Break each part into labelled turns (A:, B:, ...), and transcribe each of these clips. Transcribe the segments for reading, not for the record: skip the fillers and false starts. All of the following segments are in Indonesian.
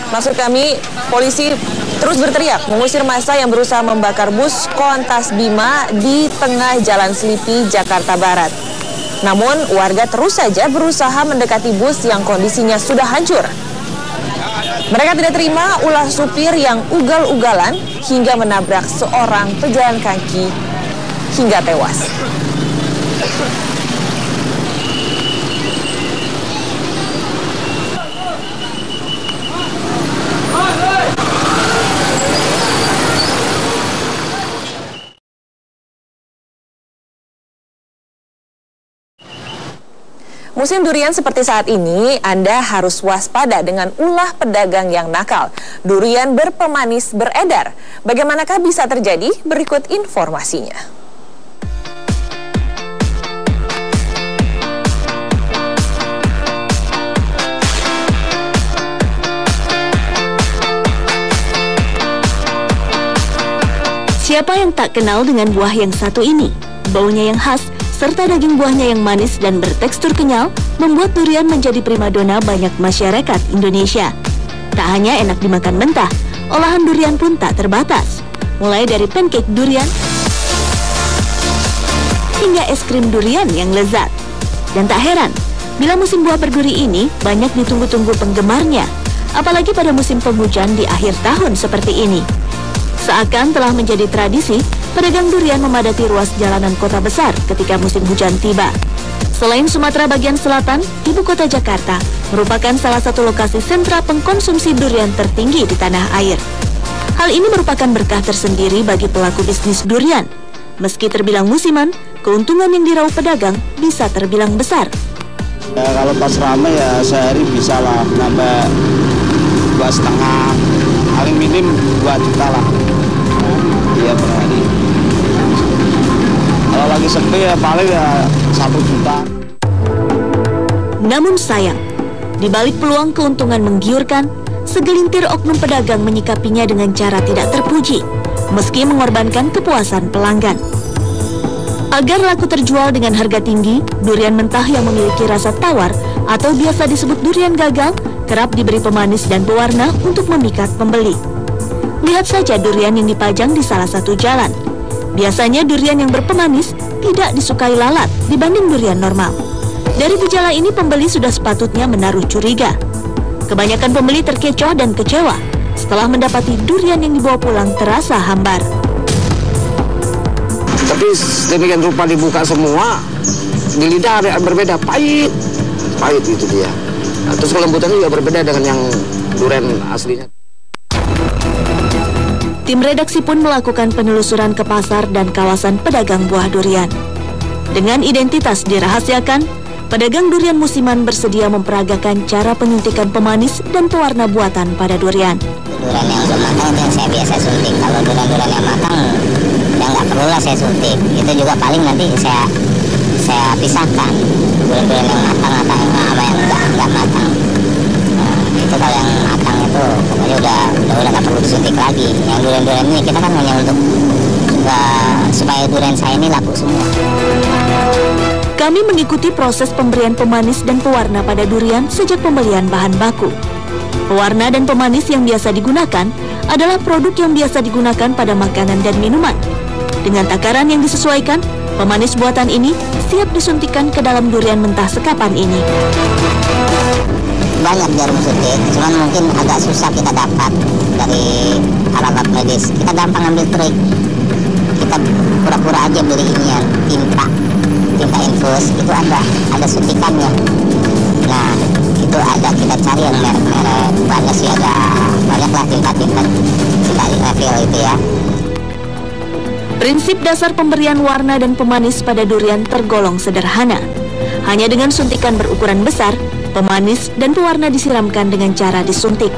A: Maksud kami, polisi terus berteriak mengusir massa yang berusaha membakar bus Koantas Bima di tengah Jalan Selipi, Jakarta Barat. Namun, warga terus saja berusaha mendekati bus yang kondisinya sudah hancur. Mereka tidak terima ulah supir yang ugal-ugalan hingga menabrak seorang pejalan kaki hingga tewas. Musim durian seperti saat ini, Anda harus waspada dengan ulah pedagang yang nakal. Durian berpemanis beredar. Bagaimanakah bisa terjadi? Berikut informasinya.
B: Siapa yang tak kenal dengan buah yang satu ini? Baunya yang khas, serta daging buahnya yang manis dan bertekstur kenyal, membuat durian menjadi primadona banyak masyarakat Indonesia. Tak hanya enak dimakan mentah, olahan durian pun tak terbatas. Mulai dari pancake durian, hingga es krim durian yang lezat. Dan tak heran, bila musim buah berduri ini banyak ditunggu-tunggu penggemarnya, apalagi pada musim penghujan di akhir tahun seperti ini. Seakan telah menjadi tradisi, pedagang durian memadati ruas jalanan kota besar ketika musim hujan tiba. Selain Sumatera bagian selatan, ibu kota Jakarta merupakan salah satu lokasi sentra pengkonsumsi durian tertinggi di tanah air. Hal ini merupakan berkah tersendiri bagi pelaku bisnis durian. Meski terbilang musiman, keuntungan yang diraup pedagang bisa terbilang besar.
C: Ya, kalau pas ramai ya sehari bisa lah nambah 2,5, paling minim 2 juta lah. Iya per hari. Kalau lagi sepi ya paling ya 1 juta.
B: Namun sayang, di balik peluang keuntungan menggiurkan, segelintir oknum pedagang menyikapinya dengan cara tidak terpuji, meski mengorbankan kepuasan pelanggan. Agar laku terjual dengan harga tinggi, durian mentah yang memiliki rasa tawar atau biasa disebut durian gagal kerap diberi pemanis dan pewarna untuk memikat pembeli. Lihat saja durian yang dipajang di salah satu jalan. Biasanya durian yang berpemanis tidak disukai lalat dibanding durian normal. Dari gejala ini pembeli sudah sepatutnya menaruh curiga. Kebanyakan pembeli terkecoh dan kecewa setelah mendapati durian yang dibawa pulang terasa hambar.
C: Tapi demikian rupa dibuka semua, di lidah ada yang berbeda, pahit itu dia. Nah, terus kelembutannya juga berbeda dengan yang durian aslinya.
B: Tim redaksi pun melakukan penelusuran ke pasar dan kawasan pedagang buah durian. Dengan identitas dirahasiakan, pedagang durian musiman bersedia memperagakan cara penyuntikan pemanis dan pewarna buatan pada durian.
D: Durian yang belum matang itu yang saya biasa suntik. Kalau durian yang matang, ya nggak perlulah saya suntik. Itu juga paling nanti saya pisahkan. Durian yang matang atau yang nggak matang. Itu kalau yang matang itu pokoknya udah nggak perlu disuntik lagi. Yang durian ini kita kan hanya untuk supaya durian saya ini laku semua.
B: Kami mengikuti proses pemberian pemanis dan pewarna pada durian sejak pembelian bahan baku. Pewarna dan pemanis yang biasa digunakan adalah produk yang biasa digunakan pada makanan dan minuman. Dengan takaran yang disesuaikan, pemanis buatan ini siap disuntikan ke dalam durian mentah sekapan ini.
D: Banyak jarum suntik, cuman mungkin agak susah kita dapat dari alat medis. Kita gampang ambil trik. Kita pura-pura aja beli ini ya, tinta infus, itu ada suntikannya. Nah, itu ada, kita cari yang merek-merek, banyak sih, ada banyaklah tinta refill itu ya.
B: Prinsip dasar pemberian warna dan pemanis pada durian tergolong sederhana. Hanya dengan suntikan berukuran besar, pemanis dan pewarna disiramkan dengan cara disuntik.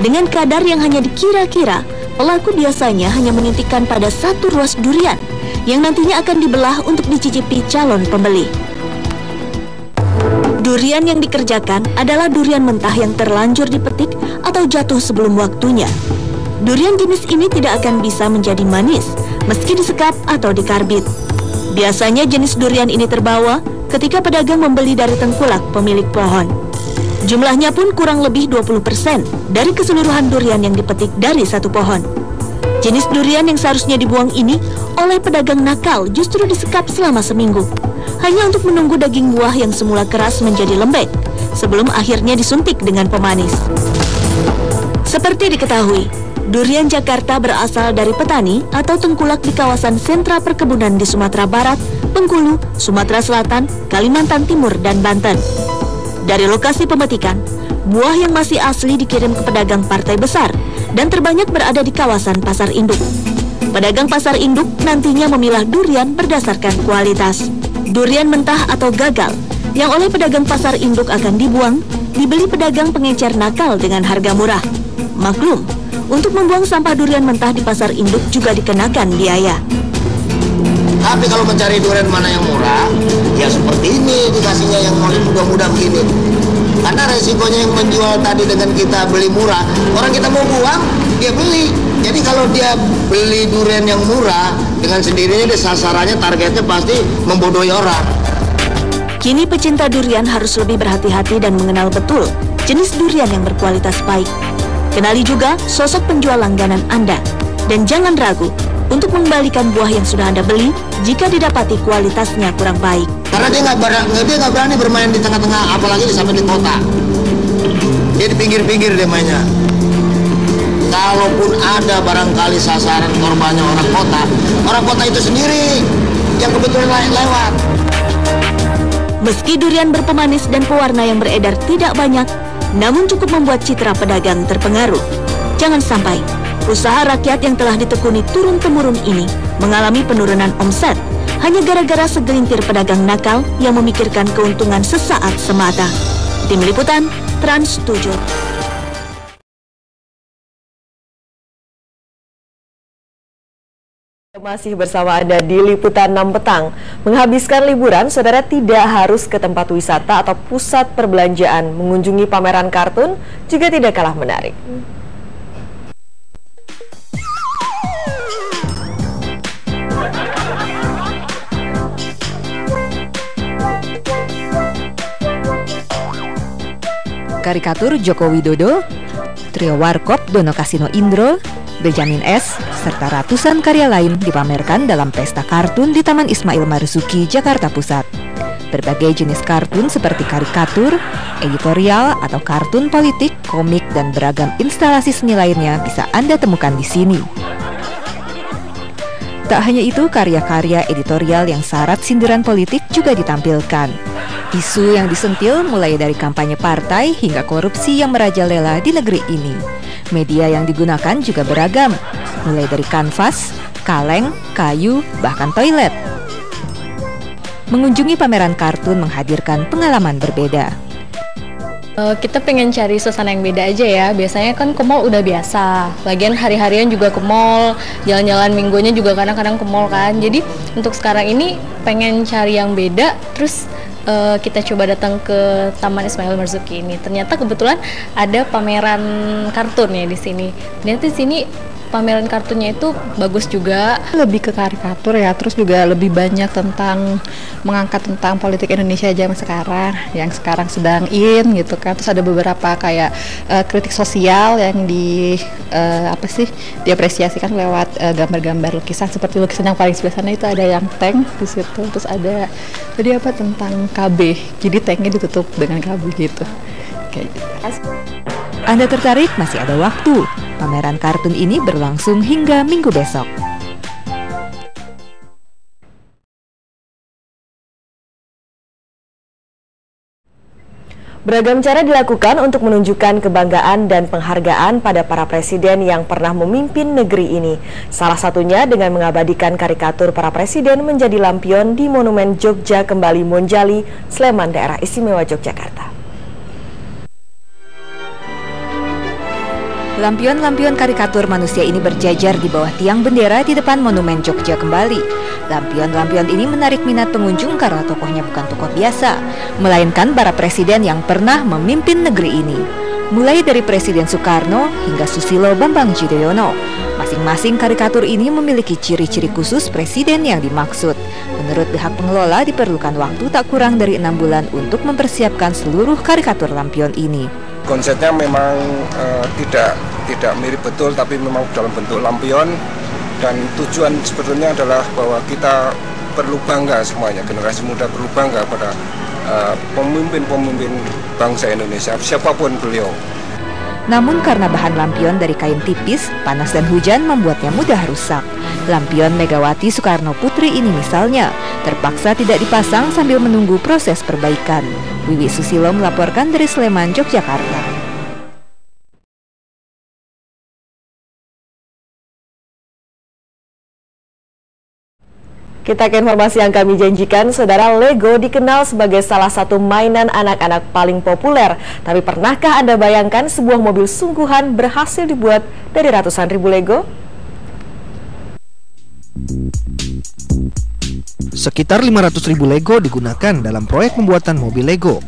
B: Dengan kadar yang hanya dikira-kira, pelaku biasanya hanya menyuntikkan pada satu ruas durian, yang nantinya akan dibelah untuk dicicipi calon pembeli. Durian yang dikerjakan adalah durian mentah yang terlanjur dipetik atau jatuh sebelum waktunya. Durian jenis ini tidak akan bisa menjadi manis, meski disekap atau dikarbit. Biasanya jenis durian ini terbawa ketika pedagang membeli dari tengkulak pemilik pohon. Jumlahnya pun kurang lebih 20% dari keseluruhan durian yang dipetik dari satu pohon. Jenis durian yang seharusnya dibuang ini oleh pedagang nakal justru disekap selama seminggu, hanya untuk menunggu daging buah yang semula keras menjadi lembek, sebelum akhirnya disuntik dengan pemanis. Seperti diketahui, durian Jakarta berasal dari petani atau tengkulak di kawasan sentra perkebunan di Sumatera Barat, Bengkulu, Sumatera Selatan, Kalimantan Timur, dan Banten. Dari lokasi pemetikan, buah yang masih asli dikirim ke pedagang partai besar dan terbanyak berada di kawasan pasar induk. Pedagang pasar induk nantinya memilah durian berdasarkan kualitas. Durian mentah atau gagal yang oleh pedagang pasar induk akan dibuang, dibeli pedagang pengecer nakal dengan harga murah. Maklum, untuk membuang sampah durian mentah di pasar induk juga dikenakan biaya.
E: Tapi kalau mencari durian mana yang murah, ya seperti ini dikasihnya yang mudah-mudah begini. Karena resikonya yang menjual tadi dengan kita beli murah, orang kita mau buang, dia beli. Jadi kalau dia beli durian yang murah, dengan sendirinya dia sasarannya, targetnya pasti membodohi orang.
B: Kini pecinta durian harus lebih berhati-hati dan mengenal betul jenis durian yang berkualitas baik. Kenali juga sosok penjual langganan Anda, dan jangan ragu untuk mengembalikan buah yang sudah Anda beli jika didapati kualitasnya kurang baik.
E: Karena dia nggak berani bermain di tengah-tengah, apalagi sampai di kota. Dia di pinggir-pinggir dia mainnya. Kalaupun ada barangkali sasaran korbannya orang kota itu sendiri yang kebetulan lewat.
B: Meski durian berpemanis dan pewarna yang beredar tidak banyak, namun cukup membuat citra pedagang terpengaruh. Jangan sampai usaha rakyat yang telah ditekuni turun-temurun ini mengalami penurunan omset hanya gara-gara segelintir pedagang nakal yang memikirkan keuntungan sesaat semata. Tim Liputan, Trans 7.
A: Masih bersama Anda di Liputan 6 petang. Menghabiskan liburan, saudara tidak harus ke tempat wisata atau pusat perbelanjaan. Mengunjungi pameran kartun juga tidak kalah menarik.
F: Karikatur Joko Widodo, trio Warkop Dono Kasino Indro, Benjamin S, serta ratusan karya lain dipamerkan dalam pesta kartun di Taman Ismail Marzuki, Jakarta Pusat. Berbagai jenis kartun seperti karikatur, editorial, atau kartun politik, komik, dan beragam instalasi seni lainnya bisa Anda temukan di sini. Tak hanya itu, karya-karya editorial yang syarat sindiran politik juga ditampilkan. Isu yang disentil mulai dari kampanye partai hingga korupsi yang merajalela di negeri ini. Media yang digunakan juga beragam, mulai dari kanvas, kaleng, kayu, bahkan toilet. Mengunjungi pameran kartun menghadirkan pengalaman berbeda.
G: Kita pengen cari suasana yang beda aja ya. Biasanya kan ke mall udah biasa. Lagian hari-harian juga ke mall, jalan-jalan minggunya juga kadang-kadang ke mall kan. Jadi untuk sekarang ini pengen cari yang beda. Terus kita coba datang ke Taman Ismail Marzuki ini. Ternyata kebetulan ada pameran kartun ya di sini. Ternyata di sini pameran kartunnya itu bagus juga.
H: Lebih ke karikatur ya, terus juga lebih banyak tentang mengangkat tentang politik Indonesia zaman sekarang, yang sekarang sedang in gitu kan. Terus ada beberapa kayak kritik sosial yang diapresiasikan lewat gambar-gambar lukisan, seperti lukisan yang paling sebelah sana itu ada yang tank di situ. Terus ada tentang KB, jadi tanknya ditutup dengan KB gitu. Kayak gitu.
F: Anda tertarik? Masih ada waktu. Pameran kartun ini berlangsung hingga Minggu besok.
A: Beragam cara dilakukan untuk menunjukkan kebanggaan dan penghargaan pada para presiden yang pernah memimpin negeri ini. Salah satunya dengan mengabadikan karikatur para presiden menjadi lampion di Monumen Jogja Kembali Monjali, Sleman, Daerah Istimewa Yogyakarta.
F: Lampion-lampion karikatur manusia ini berjajar di bawah tiang bendera di depan Monumen Jogja Kembali. Lampion-lampion ini menarik minat pengunjung karena tokohnya bukan tokoh biasa, melainkan para presiden yang pernah memimpin negeri ini. Mulai dari Presiden Soekarno hingga Susilo Bambang Yudhoyono. Masing-masing karikatur ini memiliki ciri-ciri khusus presiden yang dimaksud. Menurut pihak pengelola diperlukan waktu tak kurang dari 6 bulan untuk mempersiapkan seluruh karikatur lampion ini.
I: Konsepnya memang tidak mirip betul, tapi memang dalam bentuk lampion, dan tujuan sebetulnya adalah bahwa kita perlu bangga semuanya, generasi muda perlu bangga pada pemimpin-pemimpin bangsa Indonesia, siapapun beliau.
F: Namun karena bahan lampion dari kain tipis, panas dan hujan membuatnya mudah rusak. Lampion Megawati Soekarno Putri ini misalnya terpaksa tidak dipasang sambil menunggu proses perbaikan. Wiwi Susilo melaporkan dari Sleman, Yogyakarta.
A: Kita ke informasi yang kami janjikan, saudara. Lego dikenal sebagai salah satu mainan anak-anak paling populer. Tapi pernahkah Anda bayangkan sebuah mobil sungguhan berhasil dibuat dari ratusan ribu Lego?
J: Sekitar 500.000 Lego digunakan dalam proyek pembuatan mobil Lego.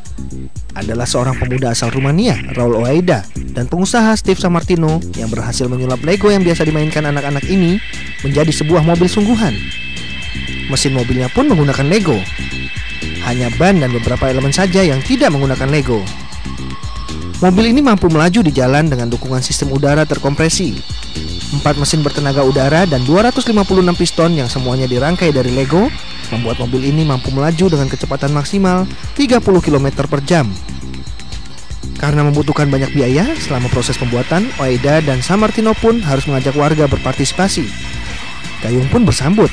J: Adalah seorang pemuda asal Rumania, Raul Oaida, dan pengusaha Steve Samartino yang berhasil menyulap Lego yang biasa dimainkan anak-anak ini menjadi sebuah mobil sungguhan. Mesin mobilnya pun menggunakan Lego. Hanya ban dan beberapa elemen saja yang tidak menggunakan Lego. Mobil ini mampu melaju di jalan dengan dukungan sistem udara terkompresi. 4 mesin bertenaga udara dan 256 piston yang semuanya dirangkai dari Lego membuat mobil ini mampu melaju dengan kecepatan maksimal 30 km per jam. Karena membutuhkan banyak biaya, selama proses pembuatan, Oaida dan Samartino pun harus mengajak warga berpartisipasi. Gayung pun bersambut.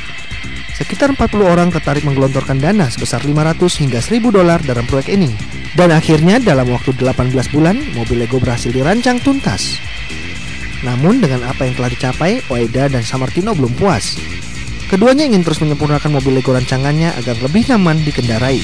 J: Sekitar 40 orang tertarik menggelontorkan dana sebesar $500 hingga $1.000 dalam proyek ini. Dan akhirnya dalam waktu 18 bulan, mobil Lego berhasil dirancang tuntas. Namun dengan apa yang telah dicapai, Oaida dan Samartino belum puas. Keduanya ingin terus menyempurnakan mobil Lego rancangannya agar lebih nyaman dikendarai.